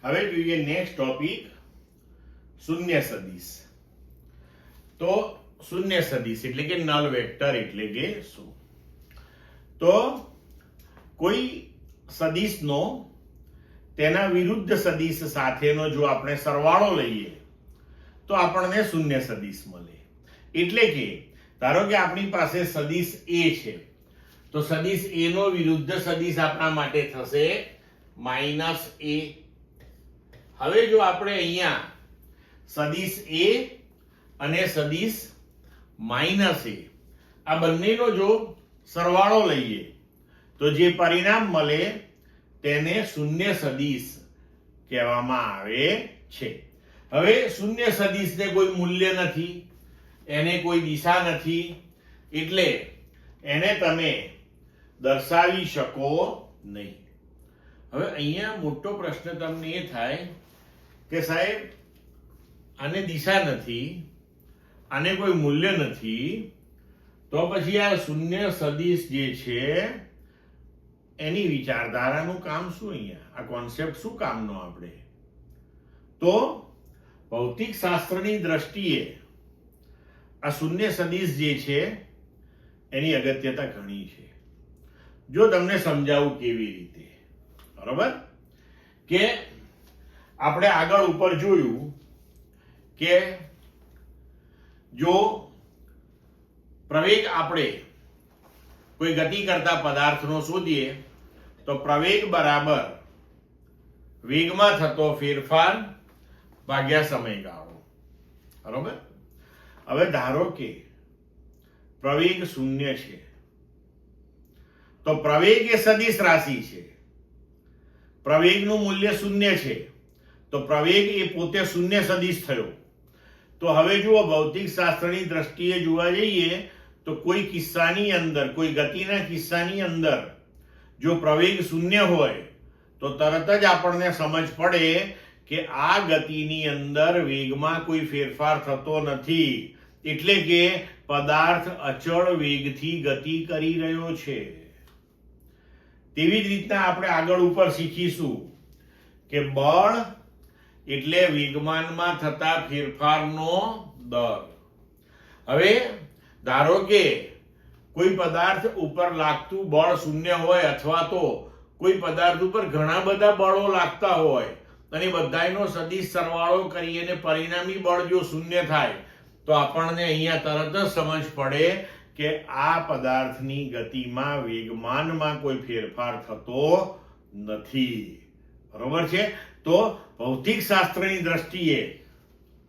હવે જોઈએ next topic શૂન્ય સદિશ. તો શૂન્ય સદિશ એટલે કે નલ વેક્ટર એટલે કે શું? તો કોઈ સદિશનો તેના વિરુદ્ધ સદિશ સાથેનો જો આપણે સરવાળો લઈએ તો આપણને શૂન્ય સદિશ મળે. એટલે કે ધારો કે આપણી પાસે સદિશ a છે, તો સદિશ a નો વિરુદ્ધ સદિશ આપણા માટે થશે -a. હવે જો આપણે અહીંયા સદિશ a અને સદિશ -a આ બંનેનો જો સરવાળો લઈએ તો જે પરિણામ મળે તેને શૂન્ય સદિશ કહેવામાં આવે છે. હવે શૂન્ય સદિશને કોઈ મૂલ્ય નથી, એને કોઈ દિશા નથી, એટલે એને તમે દર્શાવી શકો નહીં. હવે અહીંયા મોટો પ્રશ્ન તમને એ થાય કે સાહેબ આને દિશા નથી, આને કોઈ મૂલ્ય નથી, તો પછી આ શૂન્ય સદિશ જે છે એની વિચારધારાનું કામ શું? અહીંયા આ કોન્સેપ્ટ શું કામનો? આપણે તો ભૌતિક શાસ્ત્રની દ્રષ્ટિએ આ શૂન્ય સદિશ જે છે એની અગત્યતા ઘણી છે. જો તમને સમજાવું કેવી રીતે, બરોબર, કે આપણે આગળ ઉપર જોયું કે જો પ્રવેગ આપણે કોઈ ગતિ કરતા પદાર્થનો શોધીએ તો પ્રવેગ બરાબર વેગમાં થતો ફેરફાર ભાગ્યા સમયગાળો. બરોબર. હવે ધારો કે પ્રવેગ શૂન્ય છે, તો પ્રવેગ એ સદિશ રાશિ છે, પ્રવેગનું મૂલ્ય શૂન્ય છે, તો પ્રવેગ એ પોતે શૂન્ય સદિશ થયો. તો હવે જુઓ, ભૌતિક શાસ્ત્રની દ્રષ્ટિએ જોવા જઈએ તો કોઈ કિસ્સાની અંદર, કોઈ ગતિના કિસ્સાની અંદર જો પ્રવેગ શૂન્ય હોય તો તરત જ આપણને સમજ પડે કે આ ગતિની અંદર વેગમાં કોઈ ફેરફાર થતો નથી, એટલે કે પદાર્થ અચળ વેગથી ગતિ કરી રહ્યો છે. તેવી જ રીતના આપણે આગળ ઉપર શીખીશું કે બળ એટલે વેગમાનમાં થતા ફેરફારનો દર. હવે ધારો કે કોઈ પદાર્થ ઉપર લાગતું બળ શૂન્ય હોય, અથવા તો કોઈ પદાર્થ ઉપર ઘણા બધા બળો લાગતા હોય અને બધાયનો સદિશ સરવાળો કરીને પરિણામી બળ જો શૂન્ય થાય તો આપણને અહીંયા તરત જ સમજ પડે કે આ પદાર્થની ગતિમાં, વેગમાનમાં કોઈ ફેરફાર થતો નથી. બરોબર છે? તો ભૌતિક શાસ્ત્રની દ્રષ્ટિએ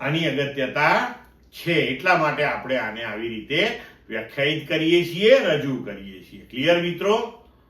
આની અગત્યતા છે, એટલા માટે આપણે આને આવી રીતે વ્યાખ્યાયિત કરીએ છીએ, રજૂ કરીએ છીએ. ક્લિયર મિત્રો?